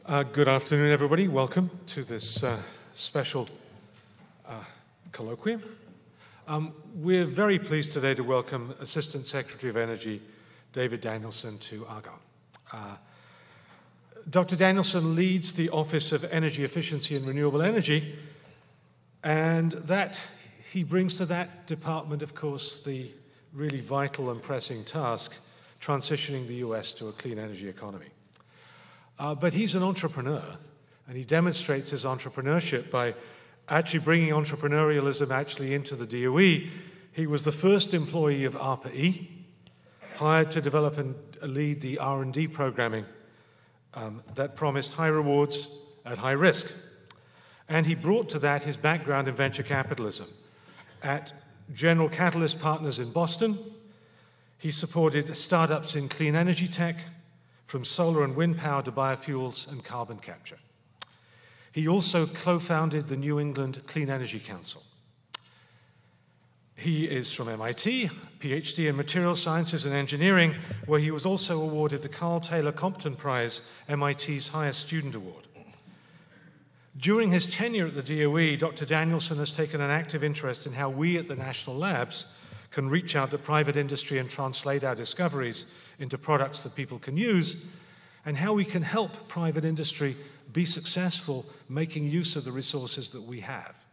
Good afternoon, everybody. Welcome to this special colloquium. We're very pleased today to welcome Assistant Secretary of Energy, David Danielson, to Argonne. Dr. Danielson leads the Office of Energy Efficiency and Renewable Energy, and that he brings to that department, of course, the really vital and pressing task, transitioning the US to a clean energy economy. But he's an entrepreneur, and he demonstrates his entrepreneurship by actually bringing entrepreneurialism actually into the DOE. He was the first employee of Harper, hired to develop and lead the R&D programming that promised high rewards at high risk. And he brought to that his background in venture capitalism. At General Catalyst Partners in Boston, he supported startups in clean energy tech, from solar and wind power to biofuels and carbon capture. He also co-founded the New England Clean Energy Council. He is from MIT, PhD in Materials Sciences and Engineering, where he was also awarded the Carl Taylor Compton Prize, MIT's highest student award. During his tenure at the DOE, Dr. Danielson has taken an active interest in how we at the national labs can reach out to private industry and translate our discoveries into products that people can use, and how we can help private industry be successful making use of the resources that we have.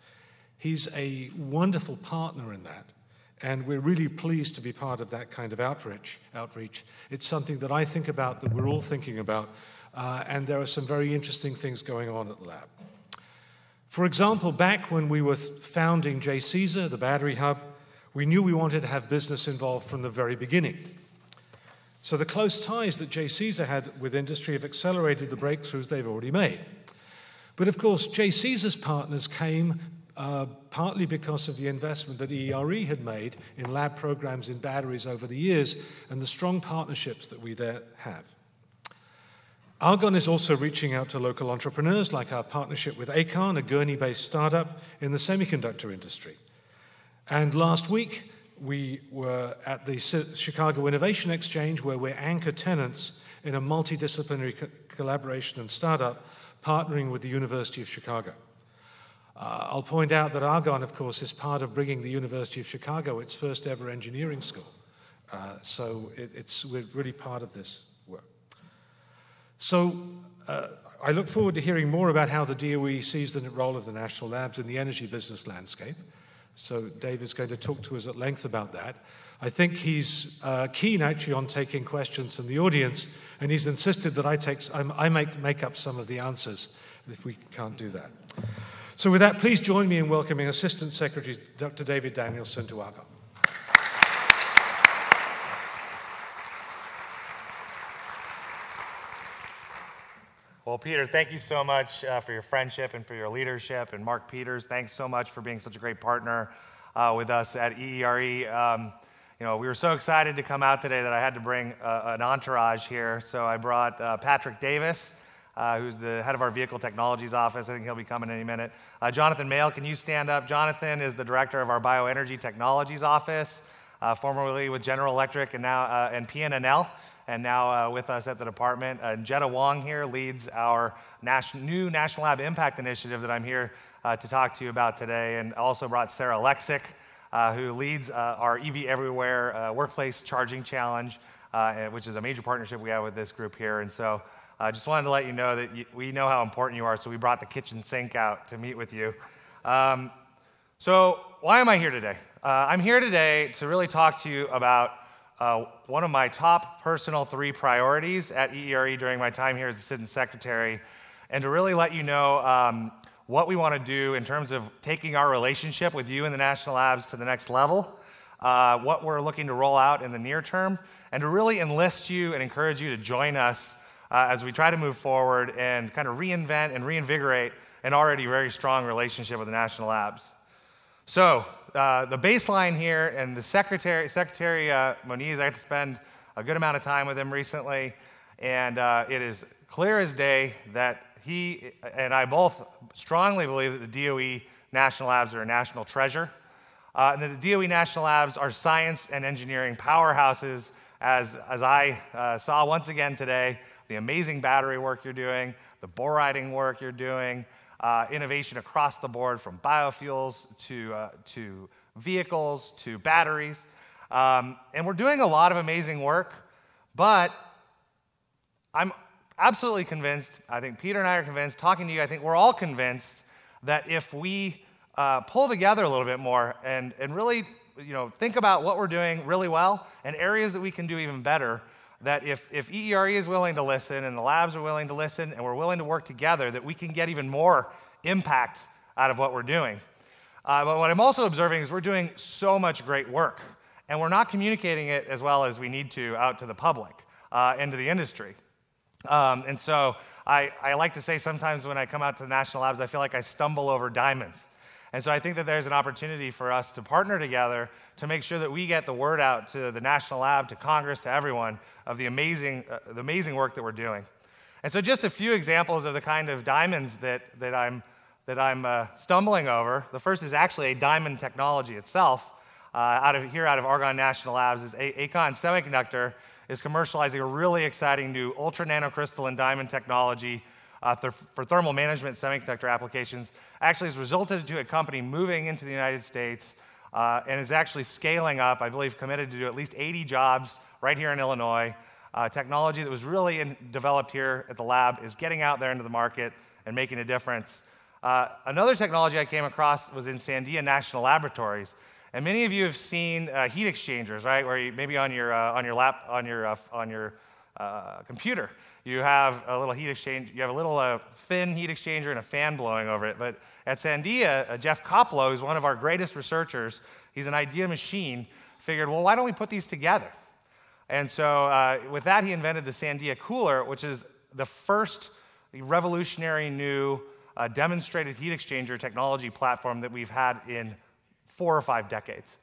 He's a wonderful partner in that, and we're really pleased to be part of that kind of outreach. It's something that I think about, that we're all thinking about, and there are some very interesting things going on at the lab. For example, back when we were founding JCESA, the battery hub, we knew we wanted to have business involved from the very beginning. So the close ties that JCESA had with industry have accelerated the breakthroughs they've already made. But of course, JCESA's partners came partly because of the investment that EERE had made in lab programs in batteries over the years and the strong partnerships that we there have. Argonne is also reaching out to local entrepreneurs, like our partnership with Akon, a Gurney-based startup in the semiconductor industry. And last week, we were at the Chicago Innovation Exchange, where we're anchor tenants in a multidisciplinary collaboration and startup, partnering with the University of Chicago. I'll point out that Argonne, of course, is part of bringing the University of Chicago its first ever engineering school. So we're really part of this work. So I look forward to hearing more about how the DOE sees the role of the national labs in the energy business landscape. So Dave is going to talk to us at length about that. I think he's keen actually on taking questions from the audience, and he's insisted that I make up some of the answers if we can't do that. So with that, please join me in welcoming Assistant Secretary Dr. David Danielson to Argonne. Well, Peter, thank you so much for your friendship and for your leadership. And Mark Peters, thanks so much for being such a great partner with us at EERE. We were so excited to come out today that I had to bring an entourage here. So I brought Patrick Davis, who's the head of our Vehicle Technologies office. I think he'll be coming any minute. Jonathan Mayle, can you stand up? Jonathan is the director of our Bioenergy Technologies office, formerly with General Electric and now and PNNL. And now with us at the department. Jetta Wong here leads our new National Lab Impact Initiative that I'm here to talk to you about today, and also brought Sarah Lexick, who leads our EV Everywhere Workplace Charging Challenge, which is a major partnership we have with this group here. And so I just wanted to let you know that we know how important you are, so we brought the kitchen sink out to meet with you. So why am I here today? I'm here today to really talk to you about one of my top personal 3 priorities at EERE during my time here as Assistant Secretary, and to really let you know what we want to do in terms of taking our relationship with you in the National Labs to the next level, what we're looking to roll out in the near term, and to really enlist you and encourage you to join us as we try to move forward and kind of reinvent and reinvigorate an already very strong relationship with the National Labs. So the baseline here, and the Secretary Moniz, I had to spend a good amount of time with him recently, and it is clear as day that he and I both strongly believe that the DOE National Labs are a national treasure, and that the DOE National Labs are science and engineering powerhouses, as I saw once again today the amazing battery work you're doing, the boriding work you're doing, innovation across the board from biofuels to vehicles to batteries. And we're doing a lot of amazing work, but I'm absolutely convinced, I think Peter and I are convinced, talking to you, I think we're all convinced that if we pull together a little bit more and really think about what we're doing really well and areas that we can do even better, that if EERE is willing to listen and the labs are willing to listen and we're willing to work together, that we can get even more impact out of what we're doing. But what I'm also observing is we're doing so much great work, and we're not communicating it as well as we need to out to the public and to the industry. And so I like to say sometimes when I come out to the national labs, I feel like I stumble over diamonds. And so I think that there's an opportunity for us to partner together to make sure that we get the word out to the national lab, to Congress, to everyone of the amazing work that we're doing. And so just a few examples of the kind of diamonds that I'm stumbling over. The first is actually a diamond technology itself. Out of Argonne National Labs is Akon Semiconductor is commercializing a really exciting new ultra nanocrystalline diamond technology for thermal management semiconductor applications. Actually has resulted into a company moving into the United States and is actually scaling up, I believe committed to do at least 80 jobs right here in Illinois. Technology that was really developed here at the lab is getting out there into the market and making a difference. Another technology I came across was in Sandia National Laboratories. And many of you have seen heat exchangers, right? Where you, maybe on your computer, you have a little heat exchange. You have a little thin heat exchanger and a fan blowing over it. But at Sandia, Jeff Koplow, who's one of our greatest researchers, he's an idea machine, figured, well, why don't we put these together? And so with that, he invented the Sandia cooler, which is the first revolutionary new demonstrated heat exchanger technology platform that we've had in 4 or 5 decades.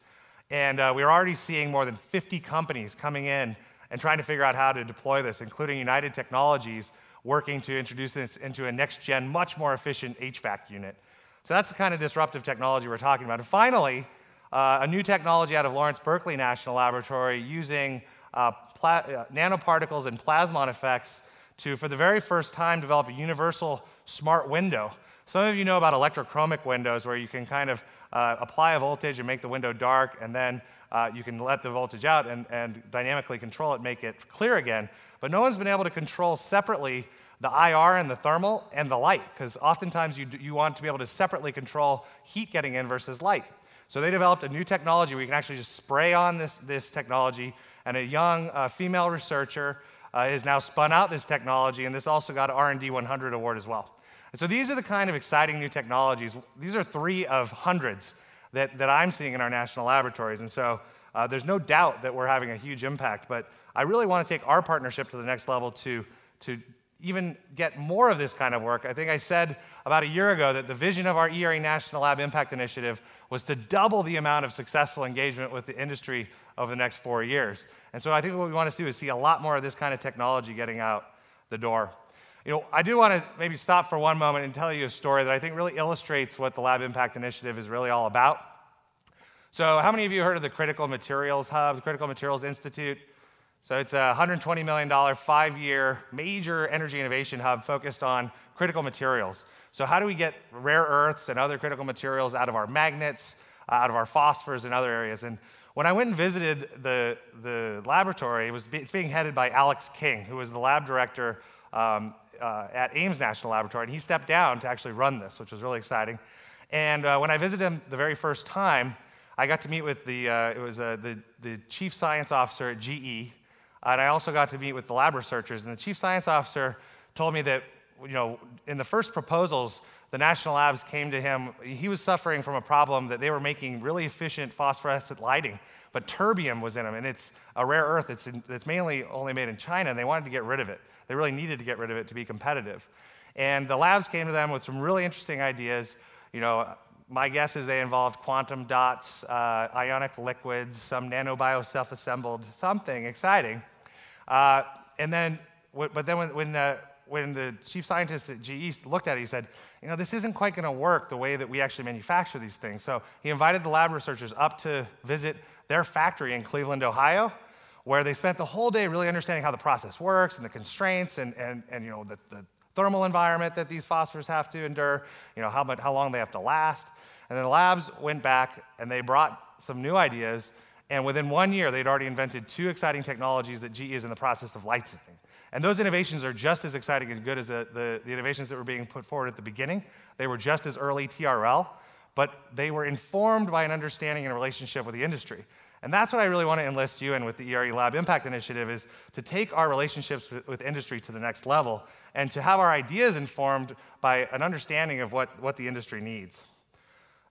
And we're already seeing more than 50 companies coming in and trying to figure out how to deploy this, including United Technologies working to introduce this into a next-gen, much more efficient HVAC unit. So that's the kind of disruptive technology we're talking about. And finally, a new technology out of Lawrence Berkeley National Laboratory using nanoparticles and plasmon effects to, for the very first time, develop a universal smart window. Some of you know about electrochromic windows where you can kind of apply a voltage and make the window dark, and then you can let the voltage out and dynamically control it, make it clear again. But no one's been able to control separately the IR and the thermal and the light, because oftentimes you want to be able to separately control heat getting in versus light. So they developed a new technology where you can actually just spray on this technology, and a young female researcher has now spun out this technology, and this also got an R&D 100 award as well. And so these are the kind of exciting new technologies. These are 3 of hundreds that I'm seeing in our national laboratories. And so there's no doubt that we're having a huge impact. But I really want to take our partnership to the next level to even get more of this kind of work. I think I said about a year ago that the vision of our ERE National Lab Impact Initiative was to double the amount of successful engagement with the industry over the next 4 years. And so I think what we want to do is see a lot more of this kind of technology getting out the door. I do want to maybe stop for one moment and tell you a story that I think really illustrates what the Lab Impact Initiative is really all about. So how many of you heard of the Critical Materials Hub, the Critical Materials Institute? So it's a $120 million, 5-year major energy innovation hub focused on critical materials. So how do we get rare earths and other critical materials out of our magnets, out of our phosphors and other areas? And when I went and visited the laboratory, it's being headed by Alex King, who was the lab director at Ames National Laboratory, and he stepped down to actually run this, which was really exciting. And when I visited him the very first time, I got to meet with the chief science officer at GE, and I also got to meet with the lab researchers. And the chief science officer told me that, in the first proposals, the national labs came to him. He was suffering from a problem that they were making really efficient phosphorescent lighting, but terbium was in them, and it's a rare earth. It's mainly only made in China, and they wanted to get rid of it. They really needed to get rid of it to be competitive. And the labs came to them with some really interesting ideas. My guess is they involved quantum dots, ionic liquids, some nanobio self-assembled, something exciting. But then when the chief scientist at GE looked at it, he said, this isn't quite going to work the way that we actually manufacture these things. So he invited the lab researchers up to visit their factory in Cleveland, Ohio, where they spent the whole day really understanding how the process works and the constraints and the thermal environment that these phosphors have to endure, how long they have to last. And then the labs went back and they brought some new ideas, and within 1 year, they'd already invented 2 exciting technologies that GE is in the process of licensing. And those innovations are just as exciting and good as the innovations that were being put forward at the beginning. They were just as early TRL, but they were informed by an understanding and a relationship with the industry. And that's what I really want to enlist you in with the ERE Lab Impact Initiative, is to take our relationships with industry to the next level and to have our ideas informed by an understanding of what the industry needs.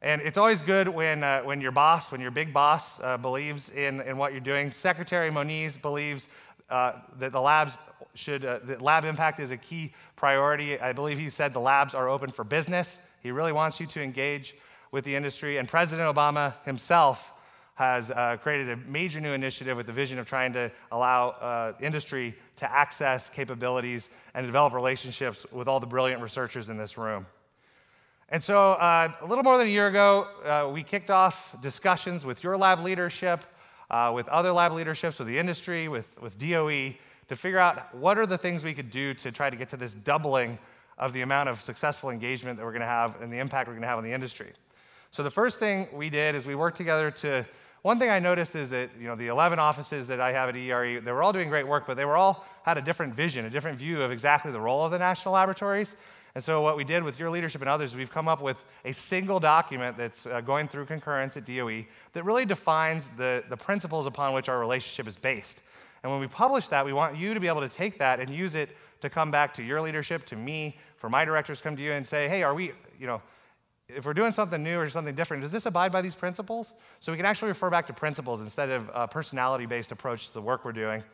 And it's always good when your big boss believes in what you're doing. Secretary Moniz believes that the labs that lab impact is a key priority. I believe he said the labs are open for business. He really wants you to engage with the industry. And President Obama himself has created a major new initiative with the vision of trying to allow industry to access capabilities and develop relationships with all the brilliant researchers in this room. And so a little more than a year ago, we kicked off discussions with your lab leadership, with other lab leaderships, with the industry, with DOE, to figure out what are the things we could do to try to get to this doubling of the amount of successful engagement that we're going to have and the impact we're going to have on the industry. So the first thing we did is we worked together to, one thing I noticed is that the 11 offices that I have at ERE, they were all doing great work, but they were all had a different vision, a different view of exactly the role of the national laboratories. And so what we did with your leadership and others, we've come up with a single document that's going through concurrence at DOE that really defines the principles upon which our relationship is based. And when we publish that, we want you to be able to take that and use it to come back to your leadership, to me, for my directors to come to you and say, hey, are we, if we're doing something new or something different, does this abide by these principles? So we can actually refer back to principles instead of a personality-based approach to the work we're doing.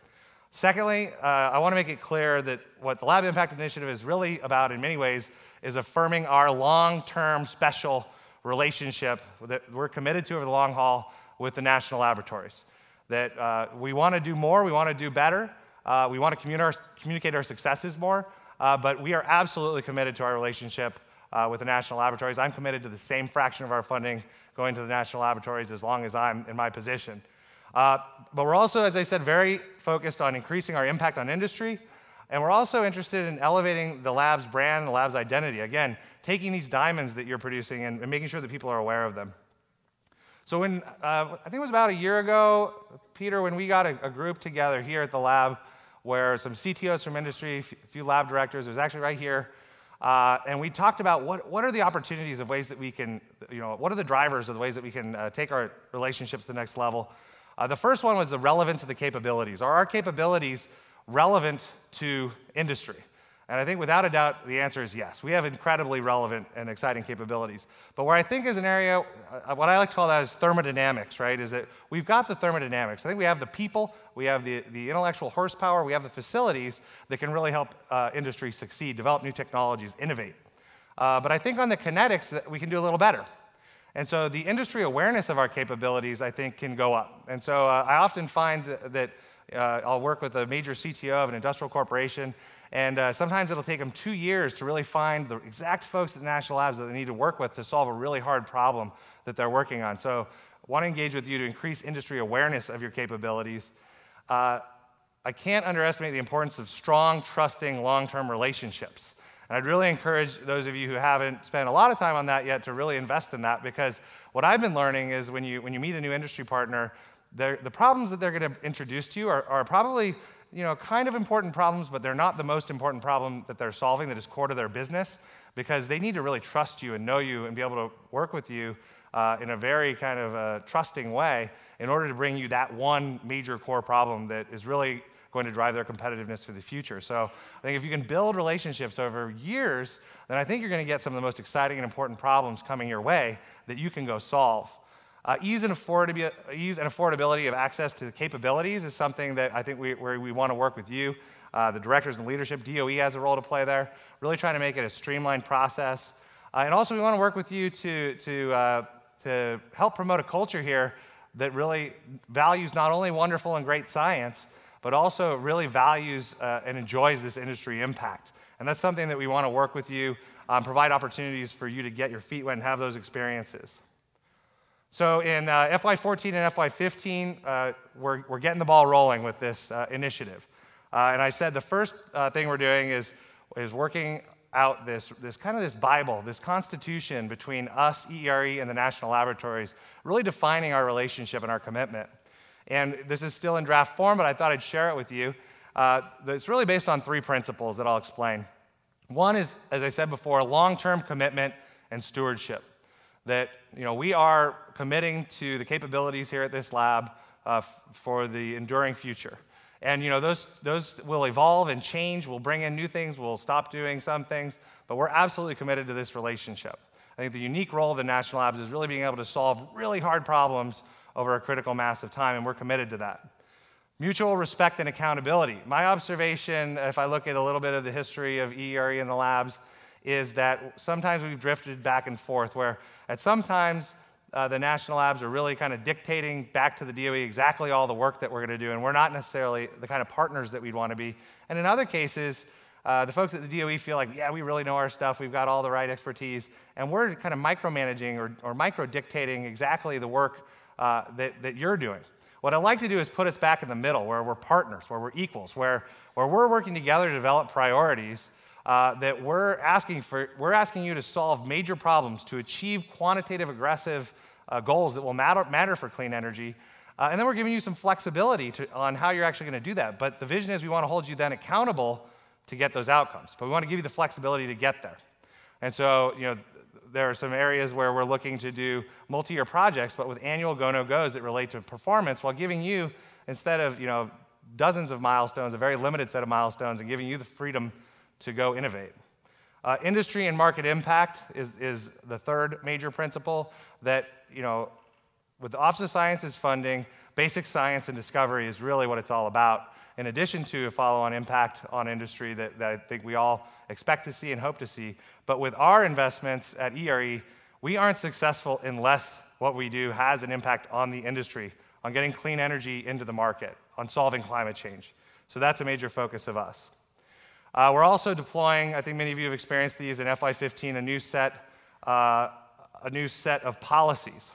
Secondly, I want to make it clear that what the Lab Impact Initiative is really about in many ways is affirming our long-term special relationship that we're committed to over the long haul with the national laboratories. That we want to do more, we want to do better, we want to communicate our successes more, but we are absolutely committed to our relationship with the national laboratories. I'm committed to the same fraction of our funding going to the national laboratories as long as I'm in my position. But we're also, as I said, very focused on increasing our impact on industry, and we're also interested in elevating the lab's brand and the lab's identity. Again, taking these diamonds that you're producing and making sure that people are aware of them. So when, I think it was about a year ago, Peter, when we got a group together here at the lab where some CTOs from industry, a few lab directors, it was actually right here, and we talked about what are the opportunities of ways that we can, what are the drivers of the ways that we can take our relationships to the next level. The first one was the relevance of the capabilities. Are our capabilities relevant to industry? And I think without a doubt, the answer is yes. We have incredibly relevant and exciting capabilities. But where I think is an area, what I like to call that is thermodynamics, right? Is that we've got the thermodynamics. I think we have the people, we have the intellectual horsepower, we have the facilities that can really help industry succeed, develop new technologies, innovate. But I think on the kinetics, that we can do a little better. And so the industry awareness of our capabilities, I think, can go up. And so I often find that I'll work with a major CTO of an industrial corporation, and sometimes it'll take them 2 years to really find the exact folks at the national labs that they need to work with to solve a really hard problem that they're working on. So I want to engage with you to increase industry awareness of your capabilities. I can't underestimate the importance of strong, trusting, long-term relationships. And I'd really encourage those of you who haven't spent a lot of time on that yet to really invest in that, because what I've been learning is when you meet a new industry partner, the problems that they're going to introduce to you are probably kind of important problems, but they're not the most important problem that they're solving that is core to their business, because they need to really trust you and know you and be able to work with you in a very kind of trusting way in order to bring you that one major core problem that is really going to drive their competitiveness for the future. So I think if you can build relationships over years, then I think you're going to get some of the most exciting and important problems coming your way that you can go solve. Ease and affordability of access to the capabilities is something that I think where we want to work with you, the directors and leadership. DOE has a role to play there, really trying to make it a streamlined process. And also we want to work with you to help promote a culture here that really values not only wonderful and great science, but also really values and enjoys this industry impact. And that's something that we want to work with you, provide opportunities for you to get your feet wet and have those experiences. So in FY14 and FY15, we're getting the ball rolling with this initiative. And I said the first thing we're doing is working out this Bible, this constitution between us, EERE, and the national laboratories, really defining our relationship and our commitment. And this is still in draft form, but I thought I'd share it with you. It's really based on 3 principles that I'll explain. One is, as I said before, long-term commitment and stewardship. That we are committing to the capabilities here at this lab for the enduring future. And those will evolve and change. We'll bring in new things. We'll stop doing some things. But we're absolutely committed to this relationship. I think the unique role of the national labs is really being able to solve really hard problems over a critical mass of time, and we're committed to that. Mutual respect and accountability. My observation, if I look at a little bit of the history of EERE and the labs, is that sometimes we've drifted back and forth, where at some times the national labs are really kind of dictating back to the DOE exactly all the work that we're going to do, and we're not necessarily the kind of partners that we'd want to be. And in other cases, the folks at the DOE feel like, yeah, we really know our stuff, we've got all the right expertise, and we're kind of micromanaging or micro-dictating exactly the work that you're doing. What I'd like to do is put us back in the middle, where we're partners, where we're equals, where we're working together to develop priorities that we're asking you to solve major problems, to achieve quantitative, aggressive goals that will matter for clean energy. And then we're giving you some flexibility on how you're actually going to do that. But the vision is we want to hold you then accountable to get those outcomes. But we want to give you the flexibility to get there. And so, there are some areas where we're looking to do multi-year projects, but with annual go-no-goes that relate to performance, while giving you, instead of dozens of milestones, a very limited set of milestones, and giving you the freedom to go innovate. Industry and market impact is the third major principle that, with the Office of Science's funding, basic science and discovery is really what it's all about, in addition to a follow-on impact on industry that I think we all expect to see and hope to see. But with our investments at ERE, we aren't successful unless what we do has an impact on the industry, on getting clean energy into the market, on solving climate change. So that's a major focus of us. We're also deploying, I think many of you have experienced these in FY15, a new set of policies,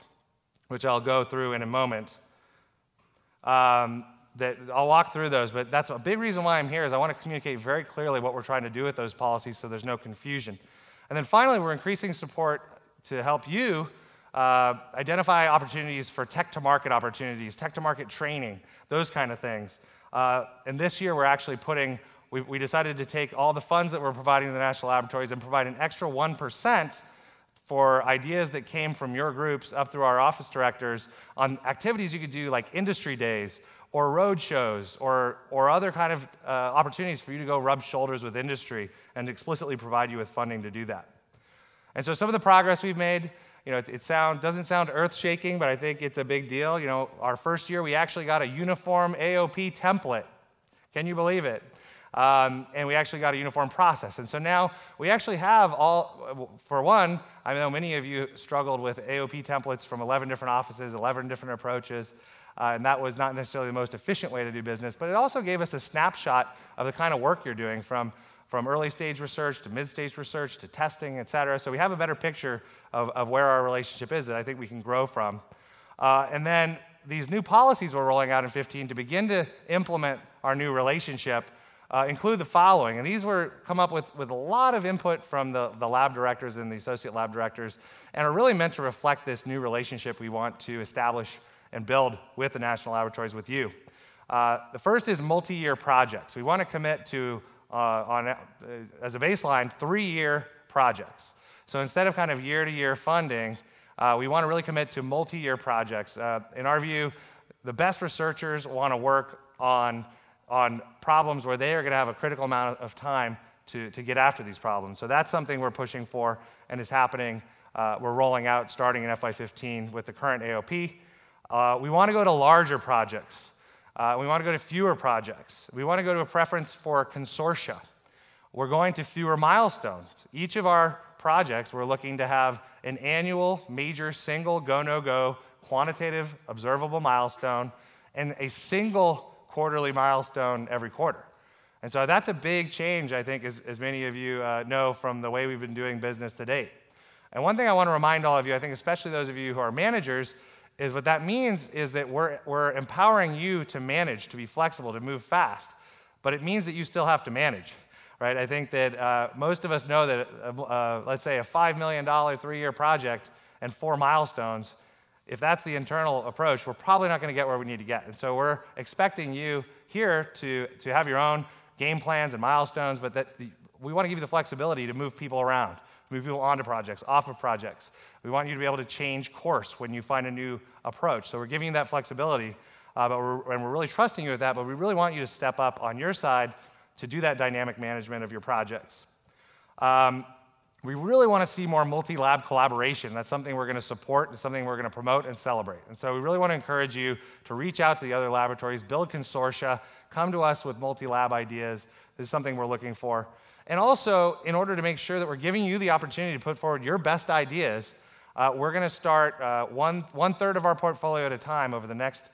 which I'll go through in a moment. I'll walk through those, but that's a big reason why I'm here, is I want to communicate very clearly what we're trying to do with those policies so there's no confusion. And then finally, we're increasing support to help you identify opportunities for tech-to-market opportunities, tech-to-market training, those kind of things. And this year, we're actually we decided to take all the funds that we're providing to the national laboratories and provide an extra 1% for ideas that came from your groups up through our office directors on activities you could do, like industry days or road shows or other kind of opportunities for you to go rub shoulders with industry and explicitly provide you with funding to do that. And so some of the progress we've made, it doesn't sound earth-shaking, but I think it's a big deal. Our first year, we actually got a uniform AOP template. Can you believe it? And we actually got a uniform process. And so now we actually have for one, I know many of you struggled with AOP templates from 11 different offices, 11 different approaches, and that was not necessarily the most efficient way to do business, but it also gave us a snapshot of the kind of work you're doing from early stage research to mid stage research to testing, et cetera. So we have a better picture of where our relationship is that I think we can grow from. And then these new policies we're rolling out in 15 to begin to implement our new relationship include the following, and these were come up with a lot of input from the lab directors and the associate lab directors, and are really meant to reflect this new relationship we want to establish and build with the national laboratories, with you. The first is multi-year projects. We want to commit to, as a baseline, 3-year projects. So instead of kind of year-to-year funding, we want to really commit to multi-year projects. In our view, the best researchers want to work on problems where they are going to have a critical amount of time to get after these problems. So that's something we're pushing for and is happening. We're rolling out starting in FY15 with the current AOP. We want to go to larger projects. We want to go to fewer projects. We want to go to a preference for consortia. We're going to fewer milestones. Each of our projects, we're looking to have an annual major single go-no-go quantitative observable milestone and a single quarterly milestone every quarter. And so that's a big change, I think, as many of you know from the way we've been doing business to date. And one thing I want to remind all of you, I think especially those of you who are managers, is what that means is that we're empowering you to manage, to be flexible, to move fast. But it means that you still have to manage, right? I think that most of us know that, let's say, a $5 million 3-year project and 4 milestones, if that's the internal approach, we're probably not going to get where we need to get. And so we're expecting you here to have your own game plans and milestones, but we want to give you the flexibility to move people around, move people onto projects, off of projects. We want you to be able to change course when you find a new approach. So we're giving you that flexibility, and we're really trusting you with that, but we really want you to step up on your side to do that dynamic management of your projects. We really want to see more multi-lab collaboration. That's something we're going to support and something we're going to promote and celebrate. And so we really want to encourage you to reach out to the other laboratories, build consortia, come to us with multi-lab ideas. This is something we're looking for. And also, in order to make sure that we're giving you the opportunity to put forward your best ideas, we're going to start one-third of our portfolio at a time over the next,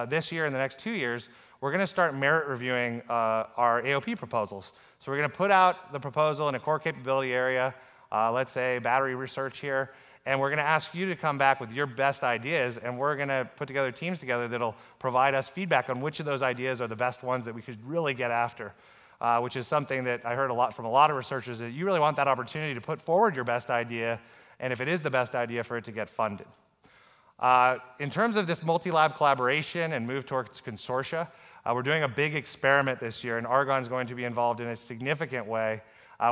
this year and the next 2 years. We're going to start merit reviewing our AOP proposals. So we're going to put out the proposal in a core capability area, let's say battery research here, and we're going to ask you to come back with your best ideas, and we're going to put together teams together that'll provide us feedback on which of those ideas are the best ones that we could really get after, which is something that I heard a lot from a lot of researchers, that you really want that opportunity to put forward your best idea, and if it is the best idea, for it to get funded. In terms of this multi-lab collaboration and move towards consortia, we're doing a big experiment this year, and Argonne is going to be involved in a significant way.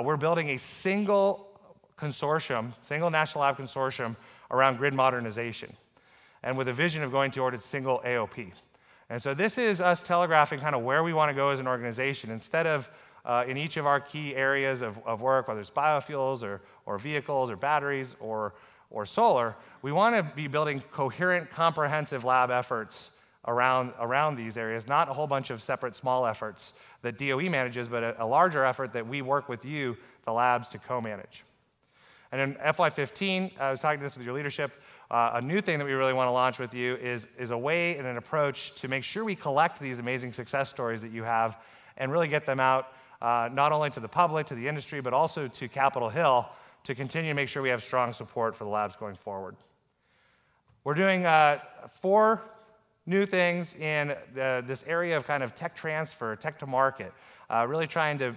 We're building a single consortium, single national lab consortium around grid modernization, and with a vision of going toward a single AOP. And so this is us telegraphing kind of where we want to go as an organization. Instead of in each of our key areas of work, whether it's biofuels or vehicles or batteries or solar, we want to be building coherent, comprehensive lab efforts around these areas, not a whole bunch of separate small efforts that DOE manages, but a larger effort that we work with you, the labs, to co-manage. And in FY15, I was talking this with your leadership, a new thing that we really want to launch with you is a way and an approach to make sure we collect these amazing success stories that you have and really get them out not only to the public, to the industry, but also to Capitol Hill to continue to make sure we have strong support for the labs going forward. We're doing 4 new things in this area of kind of tech transfer, tech to market, really trying to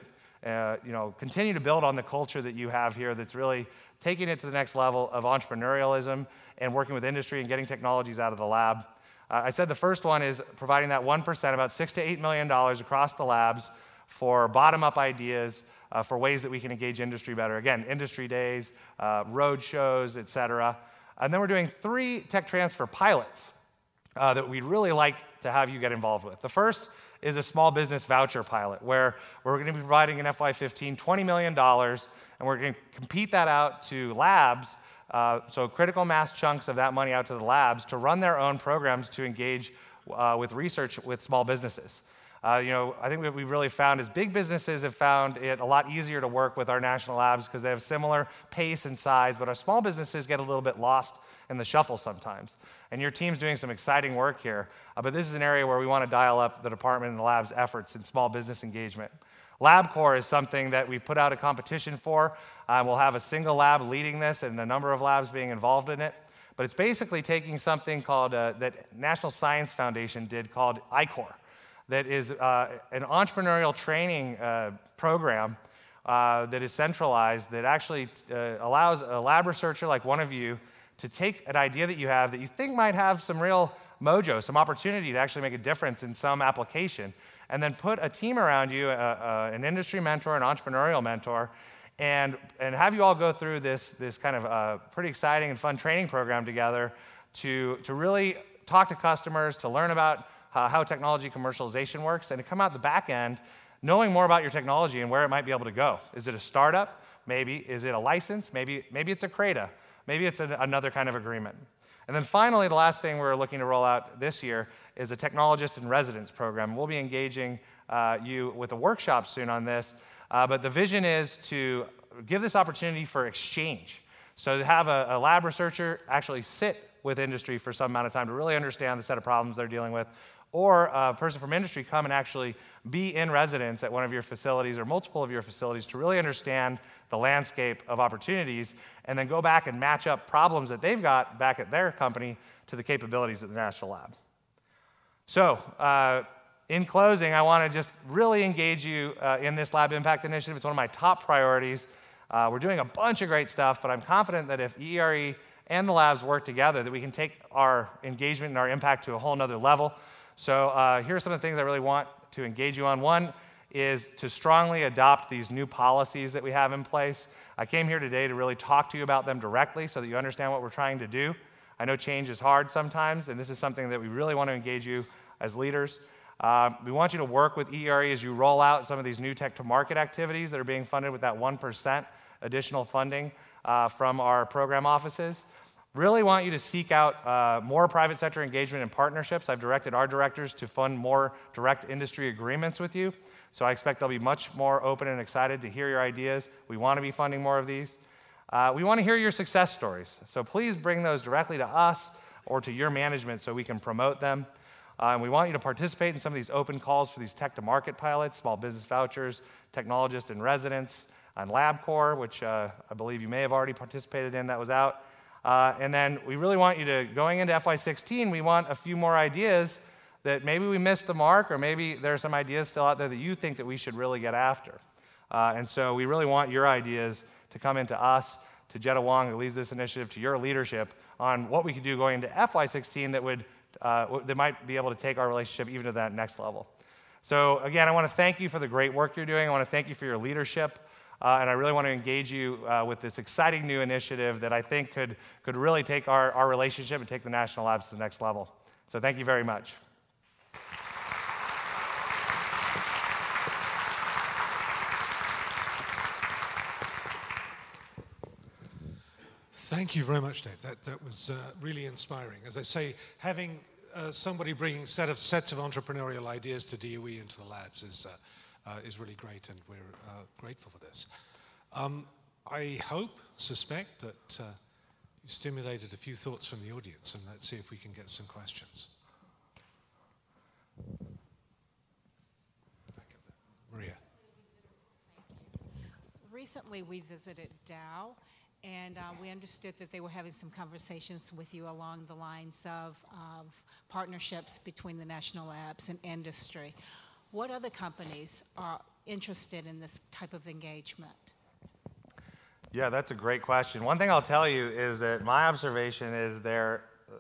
continue to build on the culture that you have here that's really taking it to the next level of entrepreneurialism and working with industry and getting technologies out of the lab. I said the first one is providing that 1%, about $6 to $8 million across the labs for bottom-up ideas, for ways that we can engage industry better. Again, industry days, road shows, et cetera. And then we're doing 3 tech transfer pilots that we'd really like to have you get involved with. The first is a small business voucher pilot, where we're going to be providing in FY15 $20 million, and we're going to compete that out to labs, so critical mass chunks of that money out to the labs to run their own programs to engage with research with small businesses. I think what we've really found is big businesses have found it a lot easier to work with our national labs because they have similar pace and size, but our small businesses get a little bit lost in the shuffle sometimes. And your team's doing some exciting work here, but this is an area where we want to dial up the department and the lab's efforts in small business engagement. LabCorp is something that we've put out a competition for. We'll have a single lab leading this and a number of labs being involved in it. But it's basically taking something called, that National Science Foundation did called ICOR, that is an entrepreneurial training program that is centralized, that actually allows a lab researcher like one of you to take an idea that you have that you think might have some real mojo, some opportunity to actually make a difference in some application, and then put a team around you, an industry mentor, an entrepreneurial mentor, and have you all go through this kind of pretty exciting and fun training program together to really talk to customers, to learn about how technology commercialization works, and to come out the back end knowing more about your technology and where it might be able to go. Is it a startup? Maybe. Is it a license? Maybe it's a CRADA. Maybe it's another kind of agreement. And then finally, the last thing we're looking to roll out this year is a technologist in residence program. We'll be engaging you with a workshop soon on this, but the vision is to give this opportunity for exchange. So to have a lab researcher actually sit with industry for some amount of time to really understand the set of problems they're dealing with, or a person from industry come and actually be in residence at one of your facilities or multiple of your facilities to really understand the landscape of opportunities, and then go back and match up problems that they've got back at their company to the capabilities of the National Lab. So, in closing, I want to just really engage you in this Lab Impact Initiative. It's one of my top priorities. We're doing a bunch of great stuff, but I'm confident that if ERE and the labs work together, that we can take our engagement and our impact to a whole nother level. So here are some of the things I really want to engage you on. One is to strongly adopt these new policies that we have in place. I came here today to really talk to you about them directly so that you understand what we're trying to do. I know change is hard sometimes, and this is something that we really want to engage you as leaders. We want you to work with ERE as you roll out some of these new tech-to-market activities that are being funded with that 1% additional funding from our program offices. Really want you to seek out more private sector engagement and partnerships. I've directed our directors to fund more direct industry agreements with you, so I expect they'll be much more open and excited to hear your ideas. We want to be funding more of these. We want to hear your success stories, so please bring those directly to us or to your management so we can promote them. And we want you to participate in some of these open calls for these tech-to-market pilots, small business vouchers, technologist in residence, and LabCorp, which I believe you may have already participated in. That was out. And then we really want you to, going into FY16, we want a few more ideas that maybe we missed the mark, or maybe there are some ideas still out there that you think that we should really get after. And so we really want your ideas to come into us, to Jetta Wong, who leads this initiative, to your leadership on what we could do going into FY16 that might be able to take our relationship even to that next level. So again, I want to thank you for the great work you're doing. I want to thank you for your leadership. And I really want to engage you with this exciting new initiative that I think could really take our relationship and take the national labs to the next level. So thank you very much. Thank you very much, Dave. That was really inspiring. As I say, having somebody bringing sets of entrepreneurial ideas to DOE into the labs is really great, and we're grateful for this. I suspect that you stimulated a few thoughts from the audience, and let's see if we can get some questions. Maria. Recently, we visited Dow, and we understood that they were having some conversations with you along the lines of partnerships between the national labs and industry. What other companies are interested in this type of engagement? Yeah, that's a great question. One thing I'll tell you is that my observation is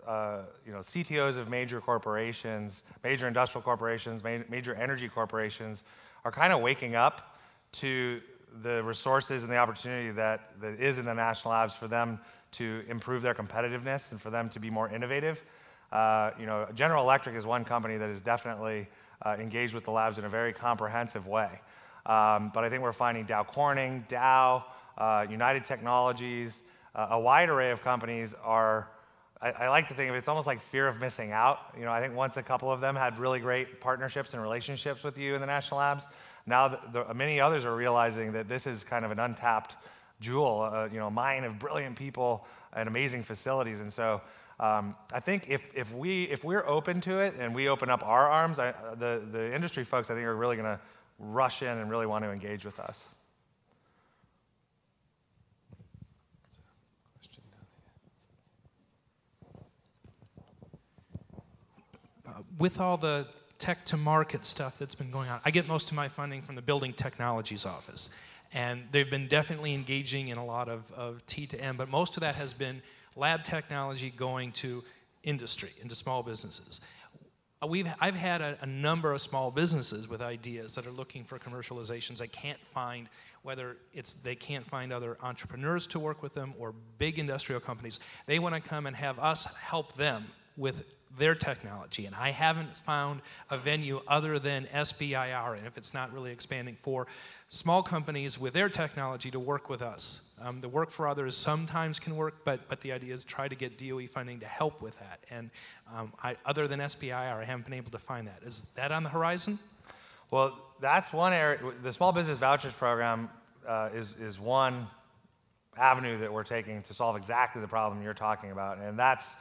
CTOs of major corporations, major industrial corporations, major energy corporations are kind of waking up to the resources and the opportunity that is in the national labs for them to improve their competitiveness and for them to be more innovative. General Electric is one company that is definitely engaged with the labs in a very comprehensive way. But I think we're finding Dow Corning, Dow, United Technologies, a wide array of companies are, I like to think of it, it's almost like fear of missing out. I think once a couple of them had really great partnerships and relationships with you in the national labs, now many others are realizing that this is kind of an untapped jewel, a mine of brilliant people and amazing facilities. And so I think if we're open to it and we open up our arms, the industry folks I think are really going to rush in and really want to engage with us. With all the tech-to-market stuff that's been going on, I get most of my funding from the Building Technologies office. And they've been definitely engaging in a lot of T to M, but most of that has been lab technology going to industry, into small businesses. I've had a number of small businesses with ideas that are looking for commercializations. They can't find, whether it's they can't find other entrepreneurs to work with them or big industrial companies. They want to come and have us help them with their technology, and I haven't found a venue other than SBIR, and if it's not really expanding, for small companies with their technology to work with us. The work for others sometimes can work, but the idea is try to get DOE funding to help with that, and other than SBIR, I haven't been able to find that. Is that on the horizon? Well, that's one area. The Small Business Vouchers program is one avenue that we're taking to solve exactly the problem you're talking about, and that's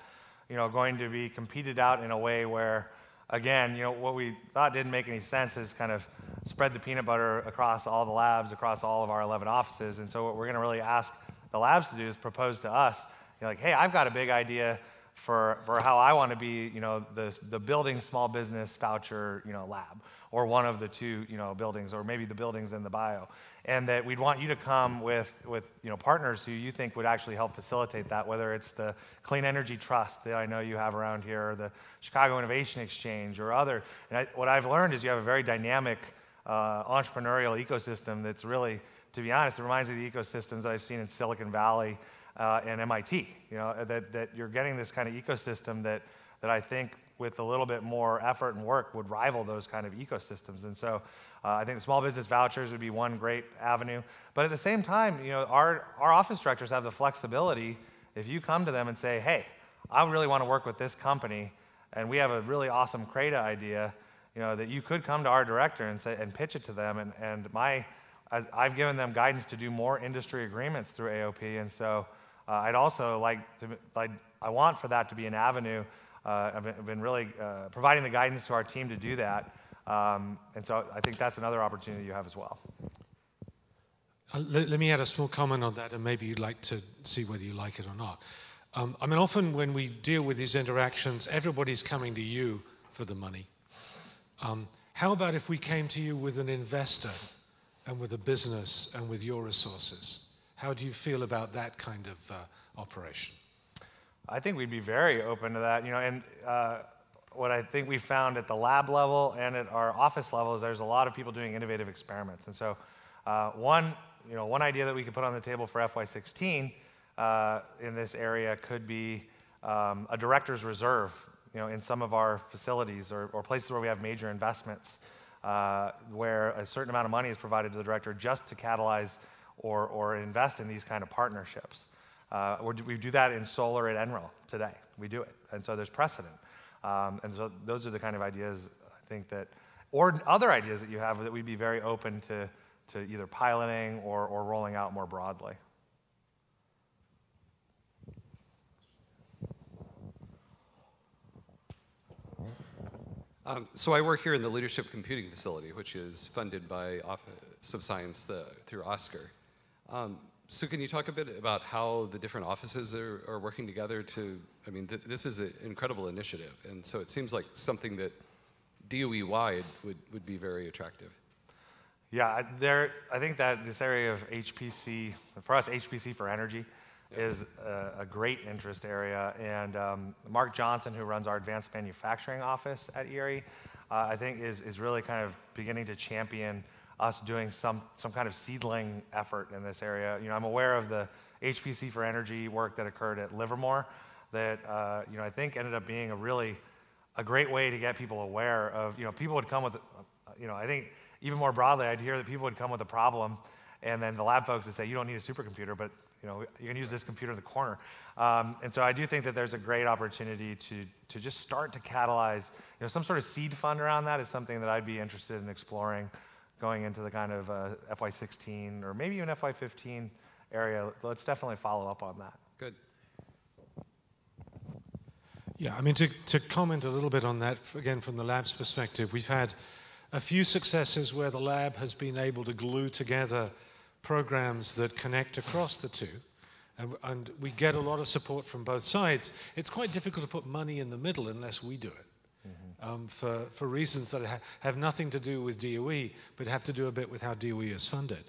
going to be competed out in a way where, again, what we thought didn't make any sense is kind of spread the peanut butter across all the labs, across all of our 11 offices. And so what we're going to really ask the labs to do is propose to us, like, hey, I've got a big idea for how I want to be, the building small business voucher, lab, or one of the two, buildings, or maybe the buildings in the bio. And that we'd want you to come with partners who you think would actually help facilitate that, whether it's the Clean Energy Trust that I know you have around here, or the Chicago Innovation Exchange, or other. And what I've learned is you have a very dynamic entrepreneurial ecosystem that's really, to be honest, it reminds me of the ecosystems that I've seen in Silicon Valley and MIT, that you're getting this kind of ecosystem that I think with a little bit more effort and work would rival those kind of ecosystems. And so I think the small business vouchers would be one great avenue. But at the same time, our office directors have the flexibility. If you come to them and say, hey, I really want to work with this company, and we have a really awesome CRADA idea, that you could come to our director and pitch it to them. And I've given them guidance to do more industry agreements through AOP. And so I'd also I want for that to be an avenue. I've been really providing the guidance to our team to do that. And so I think that's another opportunity you have as well. Let me add a small comment on that, and maybe you'd like to see whether you like it or not. Often when we deal with these interactions, everybody's coming to you for the money. How about if we came to you with an investor and with a business and with your resources? How do you feel about that kind of operation? I think we'd be very open to that. And what I think we found at the lab level and at our office level is there's a lot of people doing innovative experiments. And so one idea that we could put on the table for FY16 in this area could be a director's reserve, in some of our facilities or places where we have major investments, where a certain amount of money is provided to the director just to catalyze or invest in these kind of partnerships. We do that in solar at NREL today. We do it. And so there's precedent. And so those are the kind of ideas, I think, or other ideas that you have that we'd be very open to either piloting or rolling out more broadly. So I work here in the Leadership Computing Facility, which is funded by Office of Science through Oscar. So can you talk a bit about how the different offices are working together this is an incredible initiative, and so it seems like something that DOE-wide would be very attractive. Yeah, I think that this area of HPC, for us, HPC for energy, is a great interest area. And Mark Johnson, who runs our advanced manufacturing office at ERE, I think is really kind of beginning to champion us doing some kind of seedling effort in this area. I'm aware of the HPC for energy work that occurred at Livermore that I think ended up being a great way to get people aware of, people would come with, I think even more broadly, I'd hear that people would come with a problem, and then the lab folks would say, you don't need a supercomputer, but you can use this computer in the corner. And so I do think that there's a great opportunity to just start to catalyze, some sort of seed fund around that is something that I'd be interested in exploring going into the kind of FY16 or maybe even FY15 area. Let's definitely follow up on that. Good. Yeah, to comment a little bit on that, again, from the lab's perspective, we've had a few successes where the lab has been able to glue together programs that connect across the two, and we get a lot of support from both sides. It's quite difficult to put money in the middle unless we do it, for reasons that have nothing to do with DOE, but have to do a bit with how DOE is funded.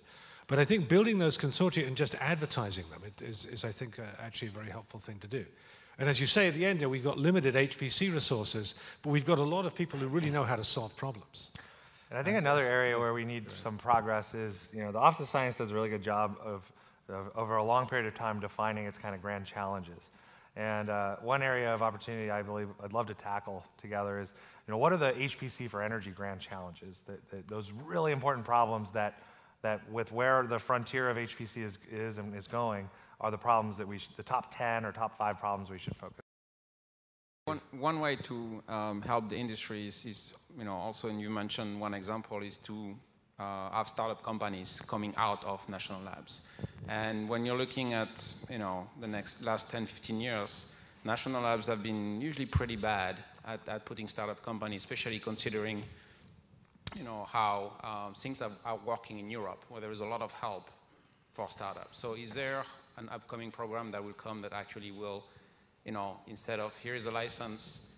But I think building those consortia and just advertising them is I think, actually a very helpful thing to do. And as you say at the end, we've got limited HPC resources, but we've got a lot of people who really know how to solve problems. And I think another area where we need some progress is, the Office of Science does a really good job of over a long period of time defining its kind of grand challenges. And one area of opportunity I believe I'd love to tackle together is, what are the HPC for energy grand challenges? Those really important problems that with where the frontier of HPC is going are the problems that the top 10 or top 5 problems we should focus on. One way to help the industry is also, and you mentioned one example, is to have startup companies coming out of national labs. And when you're looking at the last 10, 15 years, national labs have been usually pretty bad at putting startup companies, especially considering how things are working in Europe, where there is a lot of help for startups. So is there an upcoming program that will come that actually will, instead of here is a license,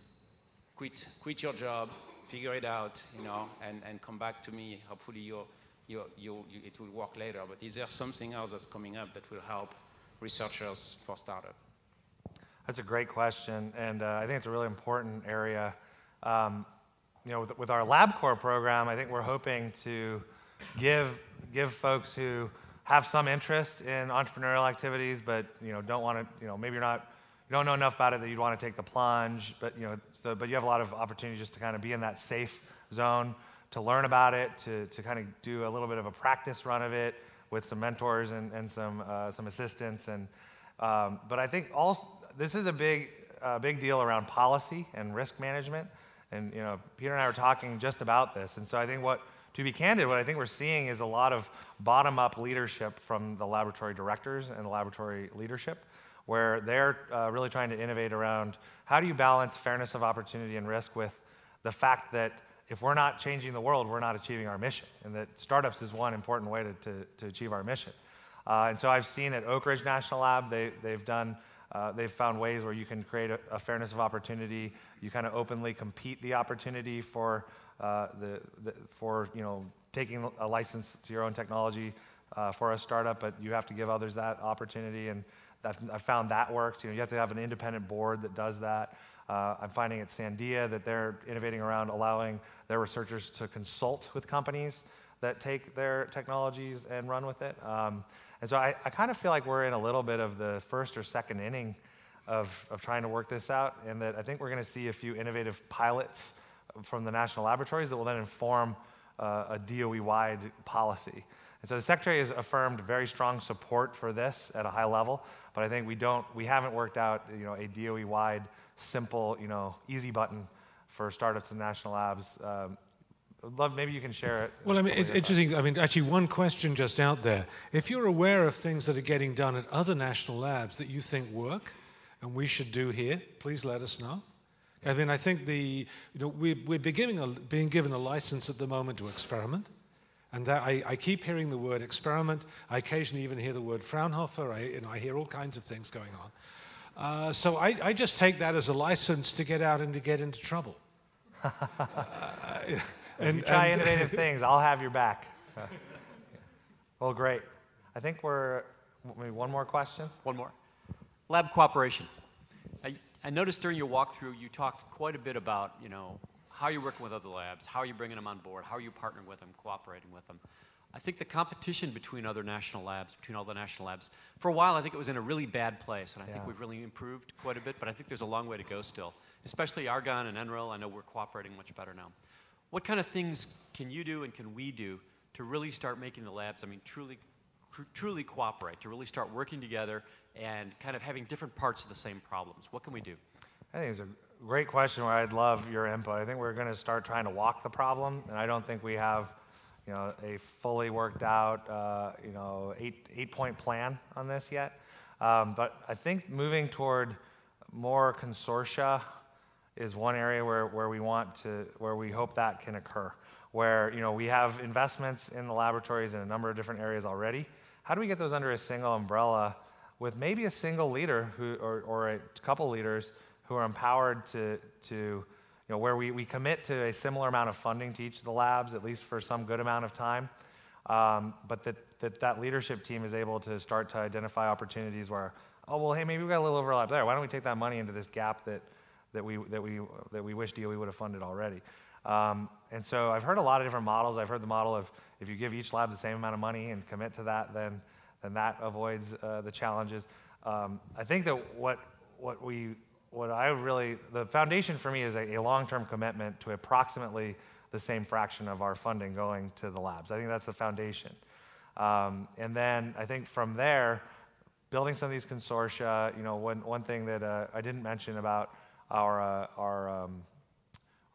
quit your job, figure it out, and come back to me. Hopefully it will work later. But is there something else that's coming up that will help researchers for startup? That's a great question, and I think it's a really important area. With our LabCorp program, I think we're hoping to give folks who have some interest in entrepreneurial activities, but don't want to, maybe you don't know enough about it that you'd want to take the plunge, but but you have a lot of opportunity just to kind of be in that safe zone, to learn about it, to kind of do a little bit of a practice run of it with some mentors and some assistants, but I think this is a big deal around policy and risk management. And Peter and I were talking just about this. And so I think to be candid, what I think we're seeing is a lot of bottom-up leadership from the laboratory directors and the laboratory leadership, where they're really trying to innovate around how do you balance fairness of opportunity and risk with the fact that if we're not changing the world, we're not achieving our mission, and that startups is one important way to achieve our mission. And so I've seen at Oak Ridge National Lab, they've found ways where you can create a fairness of opportunity. You kind of openly compete the opportunity for taking a license to your own technology for a startup, but you have to give others that opportunity, and I found that works. You have to have an independent board that does that. I'm finding at Sandia that they're innovating around allowing their researchers to consult with companies that take their technologies and run with it. And so I kind of feel like we're in a little bit of the first or second inning of trying to work this out, and that I think we're going to see a few innovative pilots from the national laboratories that will then inform a DOE-wide policy. And so the Secretary has affirmed very strong support for this at a high level, but I think we haven't worked out a DOE-wide, simple, easy button for startups and national labs. Maybe you can share it. Well, it's interesting. Actually, one question just out there. If you're aware of things that are getting done at other national labs that you think work and we should do here, please let us know. I think we're being given a license at the moment to experiment. And that I keep hearing the word experiment. I occasionally even hear the word Fraunhofer. I hear all kinds of things going on. So I just take that as a license to get out and to get into trouble. If you try innovative things, I'll have your back. Well, great. I think maybe one more question? One more. Lab cooperation. I noticed during your walkthrough, you talked quite a bit about, how you're working with other labs, how you're bringing them on board, how you're partnering with them, cooperating with them. I think the competition between all the national labs, for a while, I think it was in a really bad place, and I think we've really improved quite a bit, but I think there's a long way to go still, especially Argonne and NREL. I know we're cooperating much better now. What kind of things can you do and can we do to really start making the labs, truly cooperate, to really start working together and kind of having different parts of the same problems? What can we do? I think it's a great question where I'd love your input. I think we're going to start trying to walk the problem, and I don't think we have a fully worked out 8-point plan on this yet. But I think moving toward more consortia is one area where we hope that can occur, where we have investments in the laboratories in a number of different areas already. How do we get those under a single umbrella with maybe a single leader or a couple leaders who are empowered to where we commit to a similar amount of funding to each of the labs, at least for some good amount of time, but that leadership team is able to start to identify opportunities where, hey, maybe we've got a little overlap there. Why don't we take that money into this gap that we wish DOE would have funded already. And so I've heard a lot of different models. I've heard the model of if you give each lab the same amount of money and commit to that, then that avoids the challenges. I think that the foundation for me is a long-term commitment to approximately the same fraction of our funding going to the labs. I think that's the foundation. And then I think from there, building some of these consortia, one thing that I didn't mention about our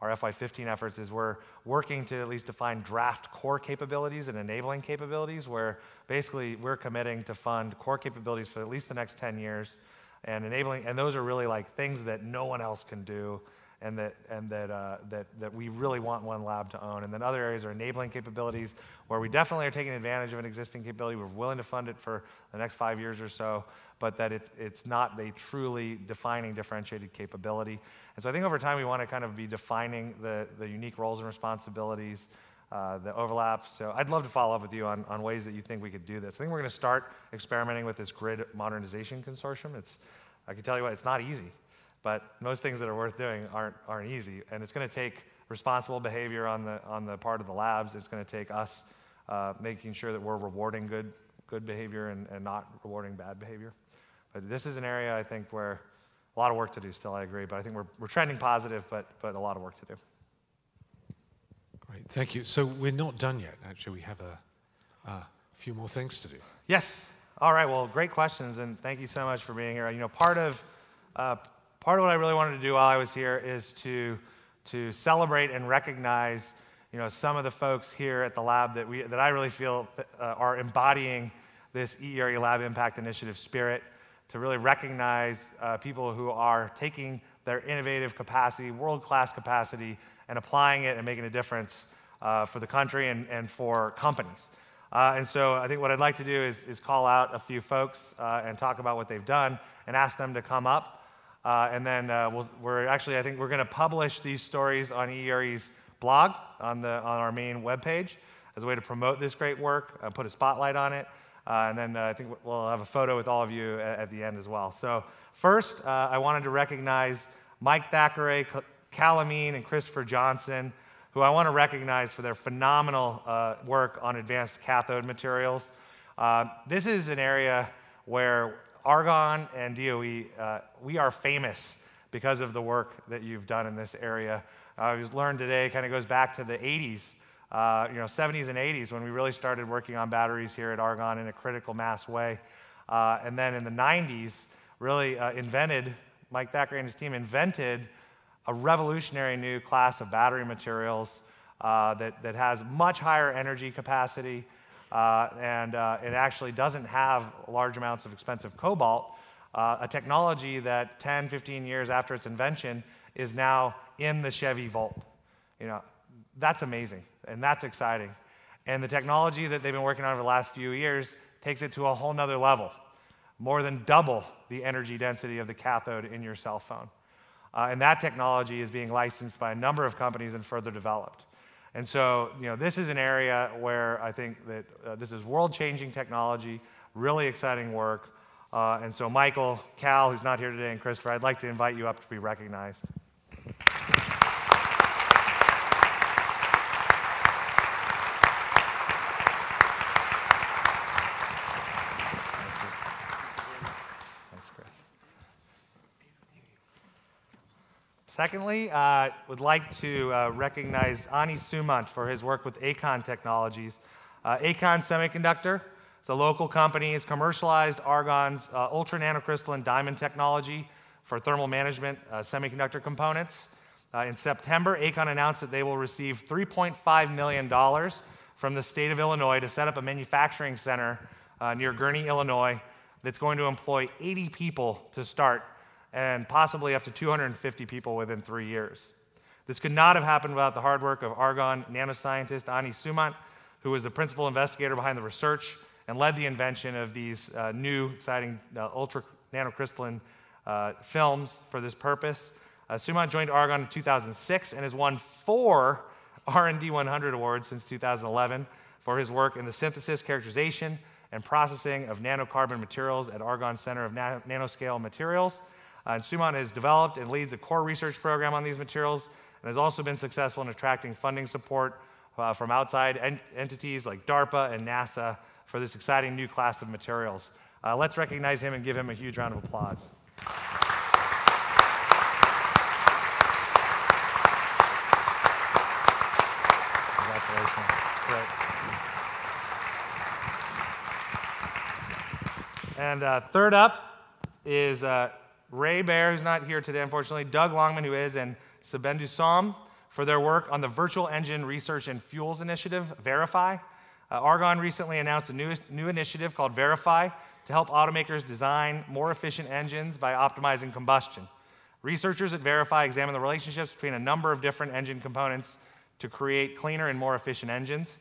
FY15 efforts is we're working to at least define draft core capabilities and enabling capabilities, where basically we're committing to fund core capabilities for at least the next 10 years and enabling, and those are really like things that no one else can do that we really want one lab to own. And then other areas are enabling capabilities, where we definitely are taking advantage of an existing capability. We're willing to fund it for the next 5 years or so, but that it's not a truly defining differentiated capability. And so I think over time we want to kind of be defining the unique roles and responsibilities, the overlaps. So I'd love to follow up with you on ways that you think we could do this. I think we're going to start experimenting with this grid modernization consortium. I can tell you what, it's not easy. But most things that are worth doing aren't easy, and it's going to take responsible behavior on the part of the labs. It's going to take us making sure that we're rewarding good behavior and not rewarding bad behavior. But this is an area I think where a lot of work to do still. I agree, but I think we're trending positive, but a lot of work to do. Great, thank you. So we're not done yet. Actually, we have a few more things to do. Yes. All right. Well, great questions, and thank you so much for being here. You know, part of what I really wanted to do while I was here is to celebrate and recognize, you know, some of the folks here at the lab that I really feel are embodying this EERE Lab Impact Initiative spirit, to really recognize people who are taking their innovative capacity, world-class capacity, and applying it and making a difference for the country and for companies. And so I think what I'd like to do is call out a few folks and talk about what they've done and ask them to come up. And then I think we're going to publish these stories on EERE's blog on our main webpage as a way to promote this great work, put a spotlight on it. And then I think we'll have a photo with all of you at the end as well. So first, I wanted to recognize Mike Thackeray, Cal Amin, and Christopher Johnson, who I want to recognize for their phenomenal work on advanced cathode materials. This is an area where Argonne and DOE, we are famous because of the work that you've done in this area. We've learned today, kind of goes back to the 80s, 70s and 80s, when we really started working on batteries here at Argonne in a critical mass way. And then in the 90s, really Mike Thackeray and his team invented a revolutionary new class of battery materials that has much higher energy capacity, and it actually doesn't have large amounts of expensive cobalt, a technology that 10, 15 years after its invention is now in the Chevy Volt. You know, that's amazing, and that's exciting. And the technology that they've been working on over the last few years takes it to a whole nother level, more than double the energy density of the cathode in your cell phone. And that technology is being licensed by a number of companies and further developed. And so, you know, this is an area where I think that this is world-changing technology, really exciting work. And so Michael, Cal, who's not here today, and Christopher, I'd like to invite you up to be recognized. Secondly, would like to recognize Ani Sumant for his work with Akon Technologies. Akon Semiconductor is a local company. It's commercialized Argonne's ultra nanocrystalline diamond technology for thermal management semiconductor components. In September, Akon announced that they will receive $3.5 million from the state of Illinois to set up a manufacturing center near Gurnee, Illinois, that's going to employ 80 people to start, and possibly up to 250 people within 3 years. This could not have happened without the hard work of Argonne nanoscientist Ani Sumant, who was the principal investigator behind the research and led the invention of these new, exciting ultra nanocrystalline films for this purpose. Sumant joined Argonne in 2006 and has won 4 R&D 100 awards since 2011 for his work in the synthesis, characterization, and processing of nanocarbon materials at Argonne Center of Nanoscale Materials. And Sumant has developed and leads a core research program on these materials and has also been successful in attracting funding support from outside entities like DARPA and NASA for this exciting new class of materials. Let's recognize him and give him a huge round of applause. Congratulations. That's great. And third up is Ray Baer, who's not here today, unfortunately, Doug Longman, who is, and Sabendu Som for their work on the Virtual Engine Research and Fuels Initiative, Verify. Argonne recently announced a new initiative called Verify to help automakers design more efficient engines by optimizing combustion. Researchers at Verify examine the relationships between a number of different engine components to create cleaner and more efficient engines.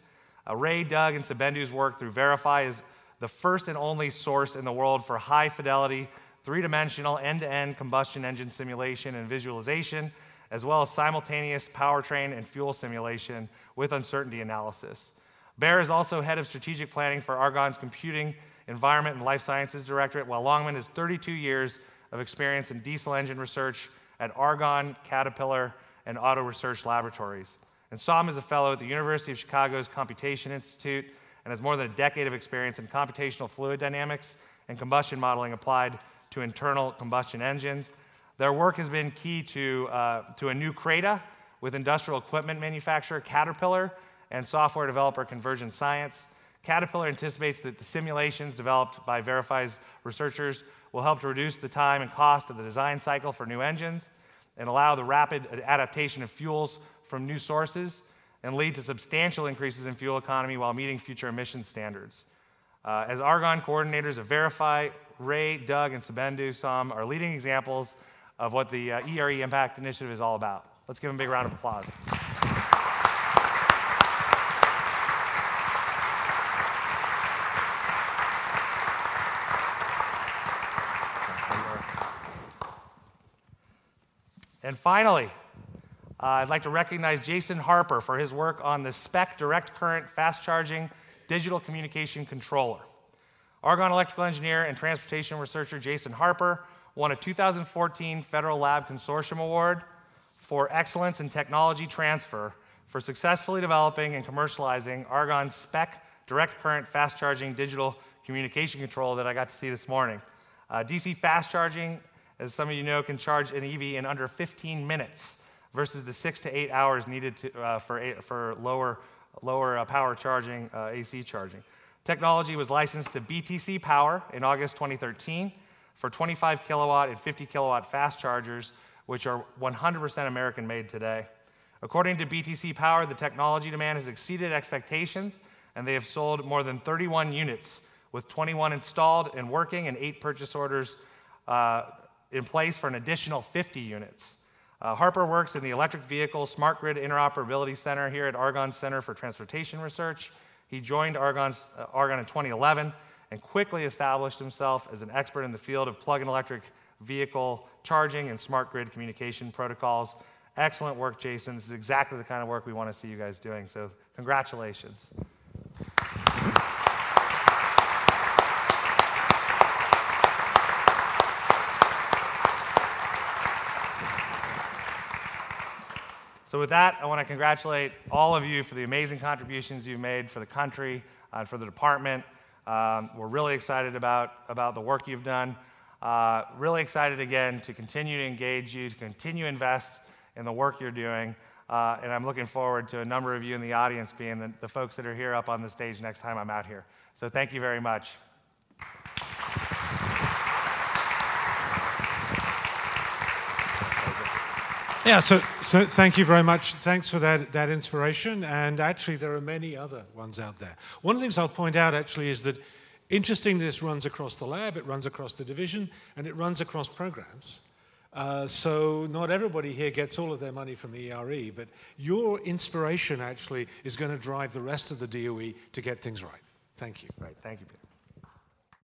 Ray, Doug, and Sabendu's work through Verify is the first and only source in the world for high-fidelity, three-dimensional, end-to-end combustion engine simulation and visualization, as well as simultaneous powertrain and fuel simulation with uncertainty analysis. Bear is also head of strategic planning for Argonne's Computing, Environment, and Life Sciences Directorate, while Longman has 32 years of experience in diesel engine research at Argonne, Caterpillar, and Auto Research Laboratories. And Sam is a fellow at the University of Chicago's Computation Institute and has more than a decade of experience in computational fluid dynamics and combustion modeling applied to internal combustion engines. Their work has been key to a new CRADA with industrial equipment manufacturer Caterpillar and software developer Convergent Science. Caterpillar anticipates that the simulations developed by Verify's researchers will help to reduce the time and cost of the design cycle for new engines and allow the rapid adaptation of fuels from new sources and lead to substantial increases in fuel economy while meeting future emissions standards. As Argonne coordinators of Verify, Ray, Doug, and Sabendu Sam are leading examples of what the ERE Impact Initiative is all about. Let's give them a big round of applause. And finally, I'd like to recognize Jason Harper for his work on the SPEC direct current fast charging digital communication controller. Argonne electrical engineer and transportation researcher Jason Harper won a 2014 Federal Lab Consortium Award for excellence in technology transfer for successfully developing and commercializing Argonne's SPEC direct current fast charging digital communication controller that I got to see this morning. DC fast charging, as some of you know, can charge an EV in under 15 minutes versus the 6 to 8 hours needed for lower power charging, AC charging. Technology was licensed to BTC Power in August 2013 for 25 kilowatt and 50 kilowatt fast chargers, which are 100% American made today. According to BTC Power, the technology demand has exceeded expectations, and they have sold more than 31 units, with 21 installed and working and 8 purchase orders in place for an additional 50 units. Harper works in the Electric Vehicle Smart Grid Interoperability Center here at Argonne Center for Transportation Research. He joined Argonne in 2011 and quickly established himself as an expert in the field of plug-in electric vehicle charging and smart grid communication protocols. Excellent work, Jason. This is exactly the kind of work we want to see you guys doing, so congratulations. So with that, I want to congratulate all of you for the amazing contributions you've made for the country and for the department. We're really excited about the work you've done. Really excited again to continue to engage you, to continue to invest in the work you're doing. And I'm looking forward to a number of you in the audience being the folks that are here up on the stage next time I'm out here. So thank you very much. Yeah, so thank you very much. Thanks for that inspiration. And actually, there are many other ones out there. One of the things I'll point out, actually, is that interestingly, this runs across the lab, it runs across the division, and it runs across programs. So not everybody here gets all of their money from ERE, but your inspiration, actually, is going to drive the rest of the DOE to get things right. Thank you. Right, thank you, Peter.